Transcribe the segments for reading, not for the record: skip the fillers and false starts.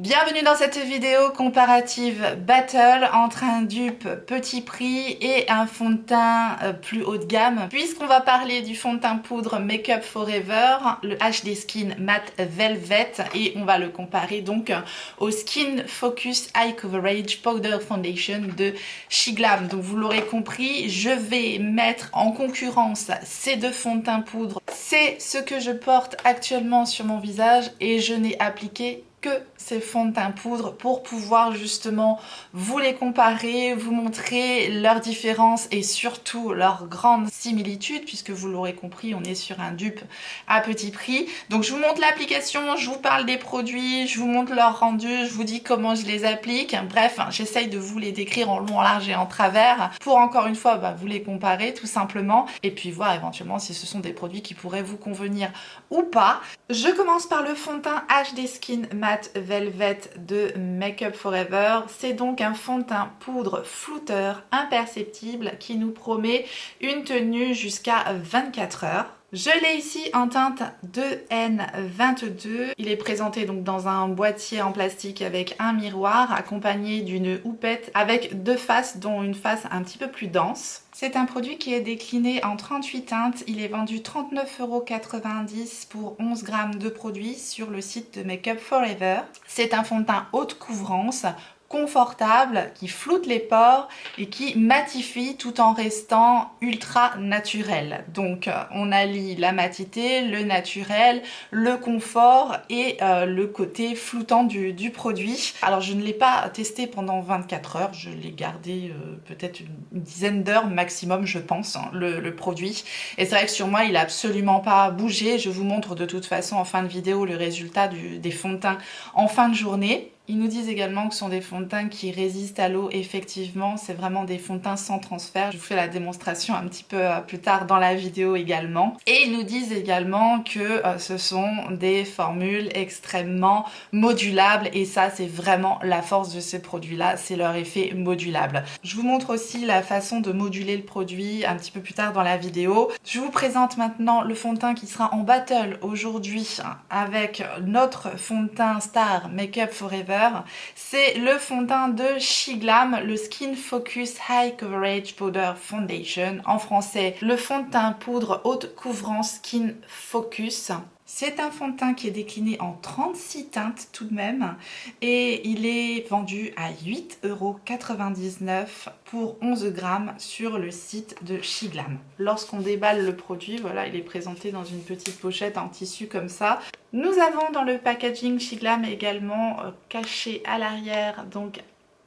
Bienvenue dans cette vidéo comparative battle entre un dupe petit prix et un fond de teint plus haut de gamme. Puisqu'on va parler du fond de teint poudre Make Up Forever, le HD Skin Matte Velvet, et on va le comparer donc au Skin Focus High Coverage Powder Foundation de Shiglam. Donc vous l'aurez compris, je vais mettre en concurrence ces deux fonds de teint poudre. C'est ce que je porte actuellement sur mon visage et je n'ai appliqué que ces fonds de teint poudre pour pouvoir justement vous les comparer, vous montrer leurs différences et surtout leurs grandes similitudes, puisque vous l'aurez compris, on est sur un dupe à petit prix. Donc je vous montre l'application, je vous parle des produits, je vous montre leur rendu, je vous dis comment je les applique. Bref, j'essaye de vous les décrire en long, en large et en travers pour encore une fois vous les comparer tout simplement et puis voir éventuellement si ce sont des produits qui pourraient vous convenir ou pas. Je commence par le fond de teint HD Skin Matte Velvet de Make Up Forever. C'est donc un fond de teint poudre flouteur imperceptible qui nous promet une tenue jusqu'à 24 heures. Je l'ai ici en teinte 2N22. Il est présenté donc dans un boîtier en plastique avec un miroir accompagné d'une houppette avec deux faces dont une face un petit peu plus dense. C'est un produit qui est décliné en 38 teintes. Il est vendu 39,90 € pour 11 grammes de produit sur le site de Make Up Forever. C'est un fond de teint haute couvrance, confortable, qui floute les pores et qui matifie tout en restant ultra naturel. Donc on allie la matité, le naturel, le confort et le côté floutant du produit. Alors je ne l'ai pas testé pendant 24 heures, je l'ai gardé peut-être une dizaine d'heures maximum je pense, le produit. Et c'est vrai que sur moi il n'a absolument pas bougé. Je vous montre de toute façon en fin de vidéo le résultat des fonds de teint en fin de journée. Ils nous disent également que ce sont des fonds de teint qui résistent à l'eau. Effectivement, c'est vraiment des fonds de teint sans transfert. Je vous fais la démonstration un petit peu plus tard dans la vidéo également. Et ils nous disent également que ce sont des formules extrêmement modulables. Et ça, c'est vraiment la force de ces produits-là, c'est leur effet modulable. Je vous montre aussi la façon de moduler le produit un petit peu plus tard dans la vidéo. Je vous présente maintenant le fond de teint qui sera en battle aujourd'hui avec notre fond de teint star Make Up Forever. C'est le fond de teint de Shiglam, le Skin Focus High Coverage Powder Foundation. En français, le fond de teint poudre haute couvrance Skin Focus. C'est un fond de teint qui est décliné en 36 teintes tout de même et il est vendu à 8,99 € pour 11 grammes sur le site de Shiglam. Lorsqu'on déballe le produit, voilà, il est présenté dans une petite pochette en tissu comme ça. Nous avons dans le packaging Shiglam également caché à l'arrière donc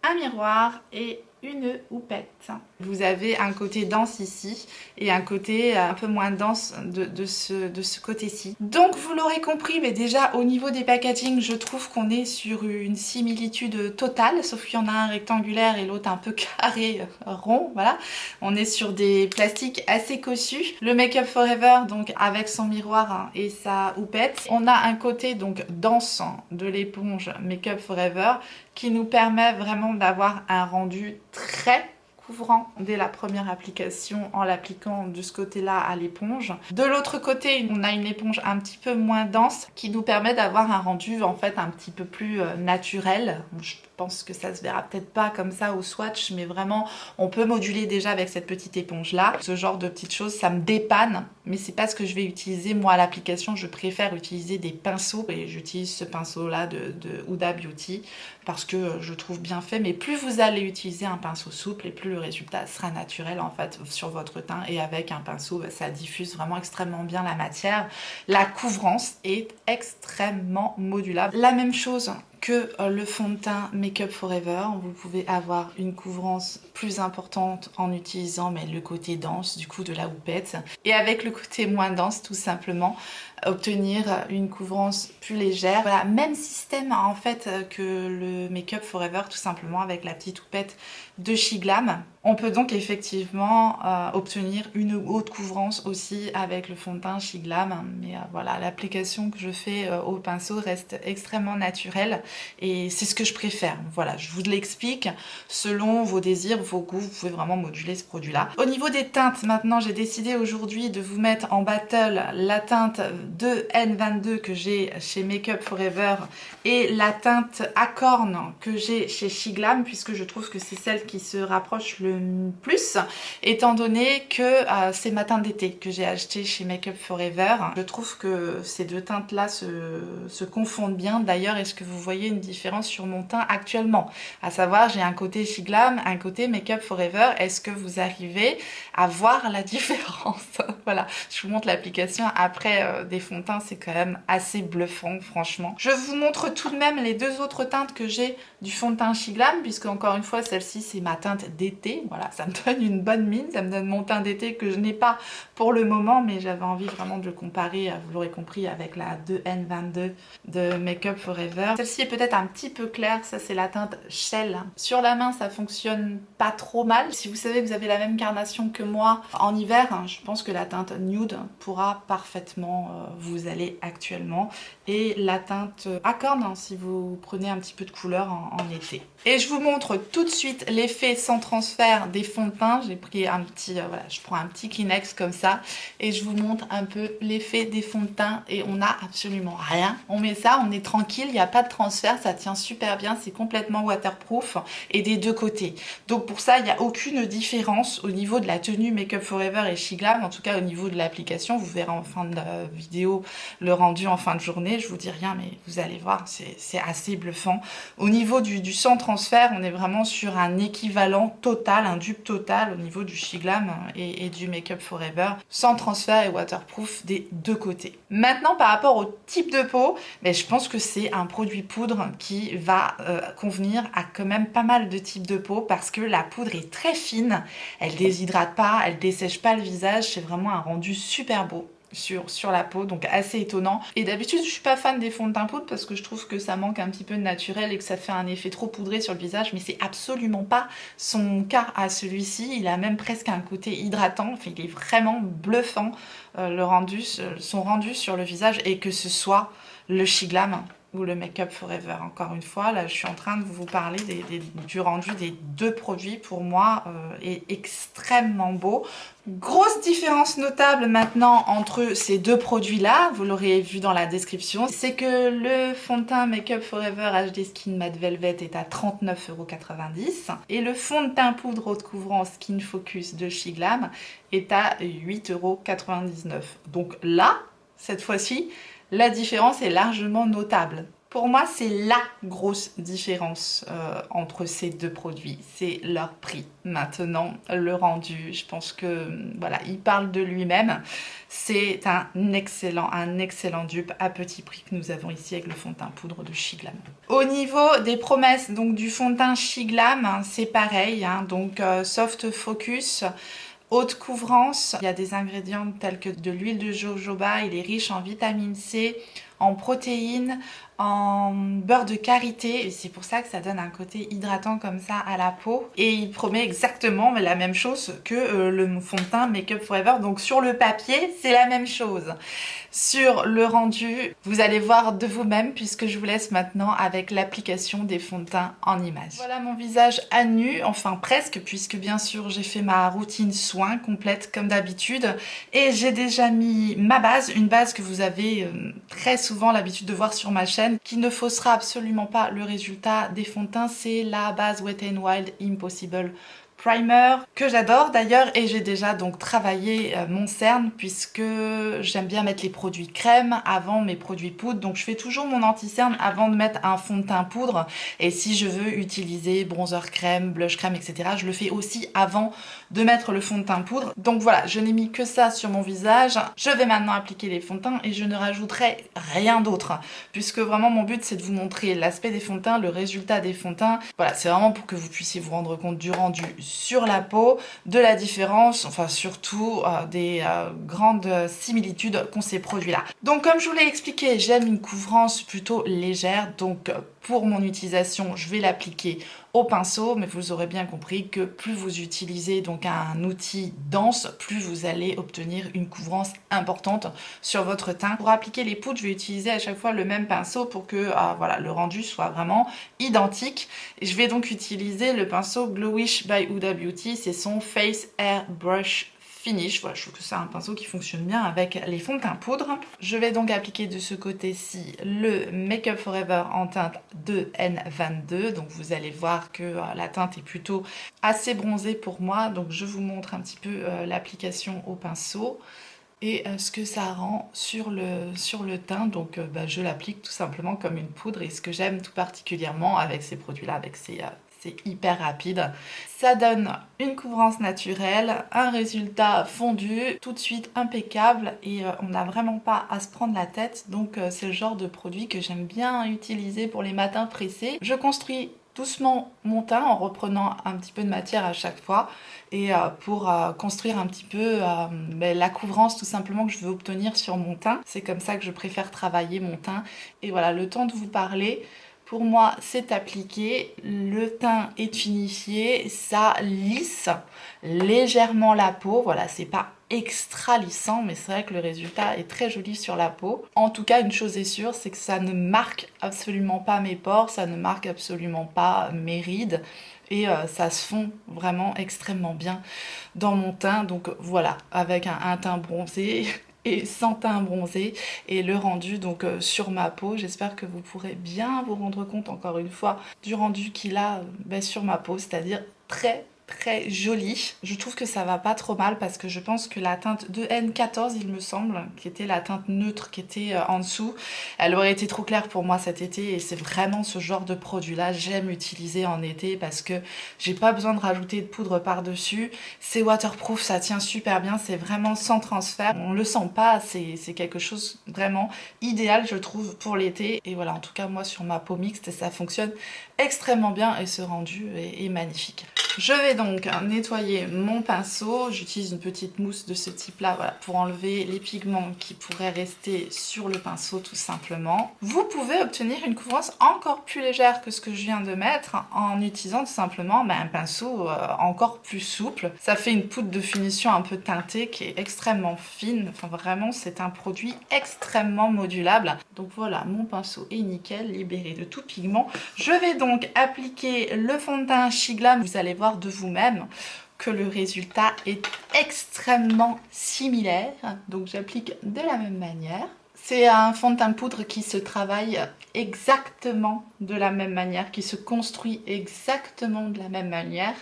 un miroir et une houppette. Vous avez un côté dense ici et un côté un peu moins dense de ce côté-ci. Donc vous l'aurez compris, mais déjà au niveau des packaging, je trouve qu'on est sur une similitude totale, sauf qu'il y en a un rectangulaire et l'autre un peu carré, rond, voilà. On est sur des plastiques assez cossus. Le Make Up Forever, donc avec son miroir et sa houppette. On a un côté donc dense de l'éponge Make Up Forever qui nous permet vraiment d'avoir un rendu très couvrant dès la première application en l'appliquant de ce côté-là à l'éponge. De l'autre côté, on a une éponge un petit peu moins dense qui nous permet d'avoir un rendu en fait un petit peu plus naturel. Je pense que ça se verra peut-être pas comme ça au swatch, mais vraiment on peut moduler déjà avec cette petite éponge là. Ce genre de petites choses, ça me dépanne, mais c'est pas ce que je vais utiliser moi à l'application. Je préfère utiliser des pinceaux et j'utilise ce pinceau là de Huda Beauty parce que je trouve bien fait. Mais plus vous allez utiliser un pinceau souple et plus le résultat sera naturel en fait sur votre teint, et avec un pinceau ça diffuse vraiment extrêmement bien la matière. La couvrance est extrêmement modulable. La même chose que le fond de teint Make Up Forever, vous pouvez avoir une couvrance plus importante en utilisant le côté dense du coup de la houppette, et avec le côté moins dense tout simplement obtenir une couvrance plus légère. Voilà, même système en fait que le Make Up Forever, tout simplement avec la petite houppette de Shiglam. On peut donc effectivement obtenir une haute couvrance aussi avec le fond de teint Shiglam, mais voilà, l'application que je fais au pinceau reste extrêmement naturelle et c'est ce que je préfère. Voilà, je vous l'explique, selon vos désirs, vos goûts, vous pouvez vraiment moduler ce produit-là. Au niveau des teintes, maintenant j'ai décidé aujourd'hui de vous mettre en battle la teinte 2N22 que j'ai chez Make Up For Ever et la teinte Acorn que j'ai chez Shiglam, puisque je trouve que c'est celle qui se rapproche le plus, étant donné que c'est ma teinte d'été que j'ai acheté chez Make Up For Ever. Je trouve que ces deux teintes là se confondent bien. D'ailleurs, est-ce que vous voyez une différence sur mon teint actuellement? À savoir, j'ai un côté Shiglam, un côté Make Up For Ever. Est-ce que vous arrivez à voir la différence? Voilà, je vous montre l'application après des fonds de teint, c'est quand même assez bluffant, franchement. Je vous montre tout de même les deux autres teintes que j'ai du fond de teint Shiglam, puisque encore une fois, celle-ci, c'est ma teinte d'été. Voilà, ça me donne une bonne mine, ça me donne mon teint d'été que je n'ai pas pour le moment, mais j'avais envie vraiment de le comparer, vous l'aurez compris, avec la 2N22 de Make Up For Ever. Celle-ci est peut-être un petit peu claire, ça c'est la teinte Shell. Sur la main, ça fonctionne pas trop mal. Si vous savez que vous avez la même carnation que moi en hiver, je pense que la teinte Nude pourra parfaitement vous aller actuellement. Et la teinte Acorn, si vous prenez un petit peu de couleur en été. Et je vous montre tout de suite l'effet sans transfert des fonds de teint. J'ai pris un petit, voilà, je prends un petit Kleenex comme ça et je vous montre un peu l'effet des fonds de teint et on n'a absolument rien. On met ça, on est tranquille, il n'y a pas de transfert, ça tient super bien, c'est complètement waterproof et des deux côtés. Donc pour ça, il n'y a aucune différence au niveau de la tenue Make Up For Ever et Shiglam, en tout cas au niveau de l'application. Vous verrez en fin de vidéo le rendu en fin de journée, je vous dis rien mais vous allez voir, c'est assez bluffant. Au niveau du sans transfert, on est vraiment sur un équivalent total, un dupe total au niveau du Shiglam et du Make Up For Ever, sans transfert et waterproof des deux côtés. Maintenant par rapport au type de peau, mais je pense que c'est un produit poudre qui va convenir à quand même pas mal de types de peau parce que la poudre est très fine, elle déshydrate pas, elle dessèche pas le visage, c'est vraiment un rendu super beau sur la peau, donc assez étonnant. Et d'habitude je suis pas fan des fonds de teint poudre parce que je trouve que ça manque un petit peu de naturel et que ça fait un effet trop poudré sur le visage, mais c'est absolument pas son cas à celui-ci. Il a même presque un côté hydratant, enfin, il est vraiment bluffant son rendu sur le visage, et que ce soit le Shiglam ou le Make Up For Ever. Encore une fois, là je suis en train de vous parler du rendu des deux produits, pour moi est extrêmement beau. Grosse différence notable maintenant entre ces deux produits là, vous l'aurez vu dans la description, c'est que le fond de teint Make Up For Ever HD Skin Matte Velvet est à 39,90 € et le fond de teint poudre haute couvrance Skin Focus de Shiglam est à 8,99 €. Donc là, cette fois-ci, la différence est largement notable. Pour moi, c'est la grosse différence entre ces deux produits, c'est leur prix. Maintenant, le rendu, je pense que voilà, il parle de lui-même. C'est un excellent dupe à petit prix que nous avons ici avec le fond de teint poudre de Shiglam. Au niveau des promesses donc du fond de teint Shiglam, c'est pareil, donc soft focus, haute couvrance, il y a des ingrédients tels que de l'huile de jojoba, il est riche en vitamine C, en protéines, en beurre de karité, et c'est pour ça que ça donne un côté hydratant comme ça à la peau, et il promet exactement la même chose que le fond de teint Make Up For Ever. Donc sur le papier c'est la même chose, sur le rendu vous allez voir de vous-même, puisque je vous laisse maintenant avec l'application des fonds de teint en images. Voilà mon visage à nu, enfin presque, puisque bien sûr j'ai fait ma routine soin complète comme d'habitude, et j'ai déjà mis ma base, une base que vous avez très souvent l'habitude de voir sur ma chaîne, qui ne faussera absolument pas le résultat des fonds de teint. C'est la base Wet n Wild Impossible Primer, que j'adore d'ailleurs, et j'ai déjà donc travaillé mon cerne, puisque j'aime bien mettre les produits crème avant mes produits poudre, donc je fais toujours mon anti-cerne avant de mettre un fond de teint poudre, et si je veux utiliser bronzer crème, blush crème, etc., je le fais aussi avant de mettre le fond de teint poudre. Donc voilà, je n'ai mis que ça sur mon visage, je vais maintenant appliquer les fonds de teint et je ne rajouterai rien d'autre, puisque vraiment mon but c'est de vous montrer l'aspect des fonds de teint, le résultat des fonds de teint. Voilà, c'est vraiment pour que vous puissiez vous rendre compte du rendu sur la peau, de la différence, enfin surtout des grandes similitudes qu'ont ces produits là. Donc comme je vous l'ai expliqué, j'aime une couvrance plutôt légère, donc pour mon utilisation je vais l'appliquer au pinceau, mais vous aurez bien compris que plus vous utilisez donc un outil dense, plus vous allez obtenir une couvrance importante sur votre teint. Pour appliquer les poudres, je vais utiliser à chaque fois le même pinceau pour que voilà, le rendu soit vraiment identique. Et je vais donc utiliser le pinceau Glowish by Huda Beauty, c'est son Face Air Brush finish. Voilà, je trouve que c'est un pinceau qui fonctionne bien avec les fonds de teint poudre. Je vais donc appliquer de ce côté-ci le Make Up For Ever en teinte 2N22. Donc vous allez voir que la teinte est plutôt assez bronzée pour moi. Donc je vous montre un petit peu l'application au pinceau et ce que ça rend sur le teint. Donc je l'applique tout simplement comme une poudre, et ce que j'aime tout particulièrement avec ces produits-là, avec c'est hyper rapide. Ça donne une couvrance naturelle, un résultat fondu, tout de suite impeccable, et on n'a vraiment pas à se prendre la tête. Donc c'est le genre de produit que j'aime bien utiliser pour les matins pressés. Je construis doucement mon teint en reprenant un petit peu de matière à chaque fois, et pour construire un petit peu la couvrance tout simplement que je veux obtenir sur mon teint. C'est comme ça que je préfère travailler mon teint. Et voilà, le temps de vous parler, pour moi c'est appliqué, le teint est finifié, ça lisse légèrement la peau. Voilà, c'est pas extra lissant, mais c'est vrai que le résultat est très joli sur la peau. En tout cas, une chose est sûre, c'est que ça ne marque absolument pas mes pores, ça ne marque absolument pas mes rides, et ça se fond vraiment extrêmement bien dans mon teint. Donc voilà, avec un teint bronzé et sans teint bronzé, et le rendu donc sur ma peau, j'espère que vous pourrez bien vous rendre compte encore une fois du rendu qu'il a sur ma peau, c'est-à-dire très joli. Je trouve que ça va pas trop mal, parce que je pense que la teinte de N14, il me semble, qui était la teinte neutre qui était en dessous, elle aurait été trop claire pour moi cet été, et c'est vraiment ce genre de produit là j'aime utiliser en été, parce que j'ai pas besoin de rajouter de poudre par dessus, c'est waterproof, ça tient super bien, c'est vraiment sans transfert, on le sent pas, c'est quelque chose vraiment idéal je trouve pour l'été. Et voilà, en tout cas moi sur ma peau mixte ça fonctionne extrêmement bien, et ce rendu est magnifique. Je vais donc nettoyer mon pinceau. J'utilise une petite mousse de ce type là, voilà, pour enlever les pigments qui pourraient rester sur le pinceau tout simplement. Vous pouvez obtenir une couvrance encore plus légère que ce que je viens de mettre en utilisant tout simplement un pinceau encore plus souple. Ça fait une poudre de finition un peu teintée qui est extrêmement fine. Enfin vraiment c'est un produit extrêmement modulable. Donc voilà, mon pinceau est nickel, libéré de tout pigment. Je vais donc appliquer le fond de teint Shiglam. Vous allez voir de vous-même que le résultat est extrêmement similaire. Donc j'applique de la même manière. C'est un fond de teint poudre qui se travaille exactement de la même manière, qui se construit exactement de la même manière,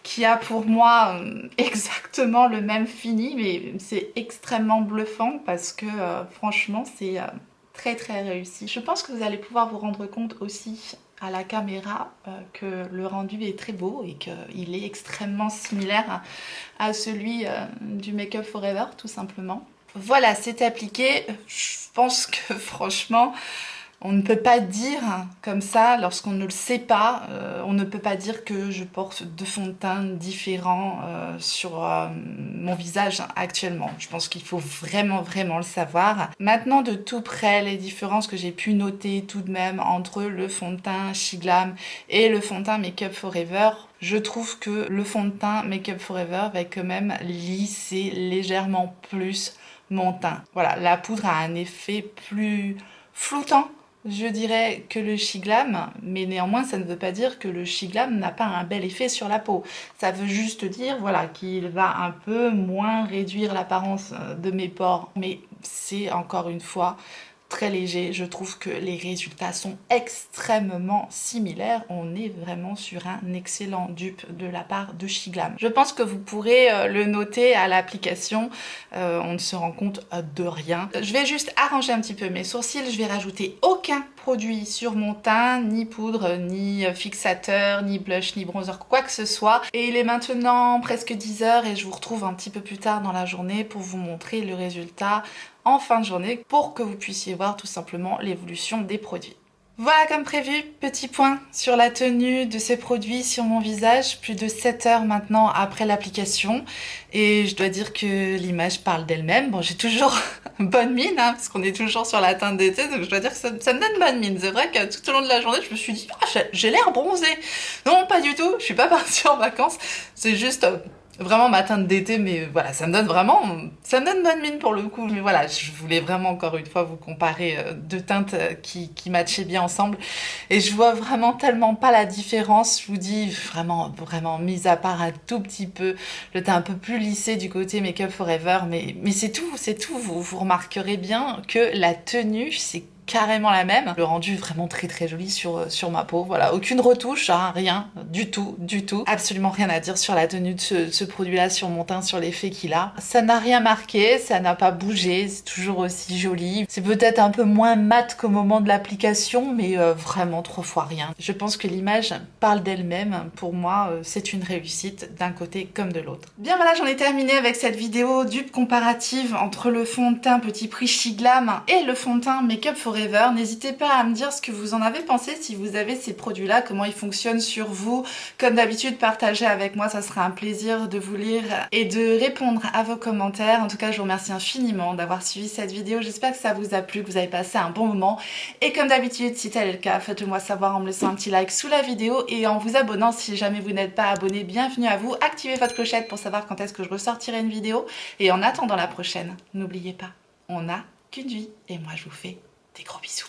qui a pour moi exactement le même fini, mais c'est extrêmement bluffant parce que franchement c'est très réussi. Je pense que vous allez pouvoir vous rendre compte aussi à la caméra que le rendu est très beau et qu'il est extrêmement similaire à celui du Make Up For Ever tout simplement. Voilà, c'est appliqué. Je pense que franchement on ne peut pas dire comme ça, lorsqu'on ne le sait pas, on ne peut pas dire que je porte deux fonds de teint différents sur mon visage actuellement. Je pense qu'il faut vraiment le savoir. Maintenant de tout près, les différences que j'ai pu noter tout de même entre le fond de teint Shiglam et le fond de teint Make Up For Ever, je trouve que le fond de teint Make Up For Ever va quand même lisser légèrement plus mon teint. Voilà, la poudre a un effet plus floutant, je dirais, que le Shiglam, mais néanmoins ça ne veut pas dire que le Shiglam n'a pas un bel effet sur la peau. Ça veut juste dire voilà, qu'il va un peu moins réduire l'apparence de mes pores, mais c'est encore une fois très léger. Je trouve que les résultats sont extrêmement similaires. On est vraiment sur un excellent dupe de la part de Shiglam. Je pense que vous pourrez le noter à l'application. On ne se rend compte de rien. Je vais juste arranger un petit peu mes sourcils. Je vais rajouter aucun produit sur mon teint, ni poudre, ni fixateur, ni blush, ni bronzer, quoi que ce soit. Et il est maintenant presque 10 h et je vous retrouve un petit peu plus tard dans la journée pour vous montrer le résultat en fin de journée, pour que vous puissiez voir tout simplement l'évolution des produits. Voilà, comme prévu, petit point sur la tenue de ces produits sur mon visage, plus de 7 heures maintenant après l'application, et je dois dire que l'image parle d'elle-même. Bon, j'ai toujours bonne mine, parce qu'on est toujours sur la teinte d'été, donc je dois dire que ça me donne bonne mine. C'est vrai que tout au long de la journée, je me suis dit « Ah, j'ai l'air bronzée !» Non, pas du tout, je suis pas partie en vacances, c'est juste vraiment ma teinte d'été, mais voilà, ça me donne bonne mine pour le coup. Mais voilà, je voulais vraiment encore une fois vous comparer deux teintes qui matchaient bien ensemble. Et je vois vraiment tellement pas la différence. Je vous dis vraiment, mis à part un tout petit peu le teint un peu plus lissé du côté Make Up Forever. Mais c'est tout. Vous remarquerez bien que la tenue, c'est carrément la même. Le rendu est vraiment très joli sur ma peau. Voilà, aucune retouche, hein, rien du tout. Absolument rien à dire sur la tenue de ce produit-là, sur mon teint, sur l'effet qu'il a. Ça n'a rien marqué, ça n'a pas bougé, c'est toujours aussi joli. C'est peut-être un peu moins mat qu'au moment de l'application, mais vraiment 3 fois rien. Je pense que l'image parle d'elle-même. Pour moi, c'est une réussite d'un côté comme de l'autre. Bien voilà, j'en ai terminé avec cette vidéo dupe comparative entre le fond de teint Petit Prix She Glam et le fond de teint Make Up Forever. N'hésitez pas à me dire ce que vous en avez pensé, si vous avez ces produits-là, comment ils fonctionnent sur vous. Comme d'habitude, partagez avec moi, ça sera un plaisir de vous lire et de répondre à vos commentaires. En tout cas, je vous remercie infiniment d'avoir suivi cette vidéo. J'espère que ça vous a plu, que vous avez passé un bon moment. Et comme d'habitude, si tel est le cas, faites-le moi savoir en me laissant un petit like sous la vidéo et en vous abonnant si jamais vous n'êtes pas abonné. Bienvenue à vous. Activez votre clochette pour savoir quand est-ce que je ressortirai une vidéo. Et en attendant la prochaine, n'oubliez pas, on n'a qu'une vie. Et moi, je vous fais des gros bisous.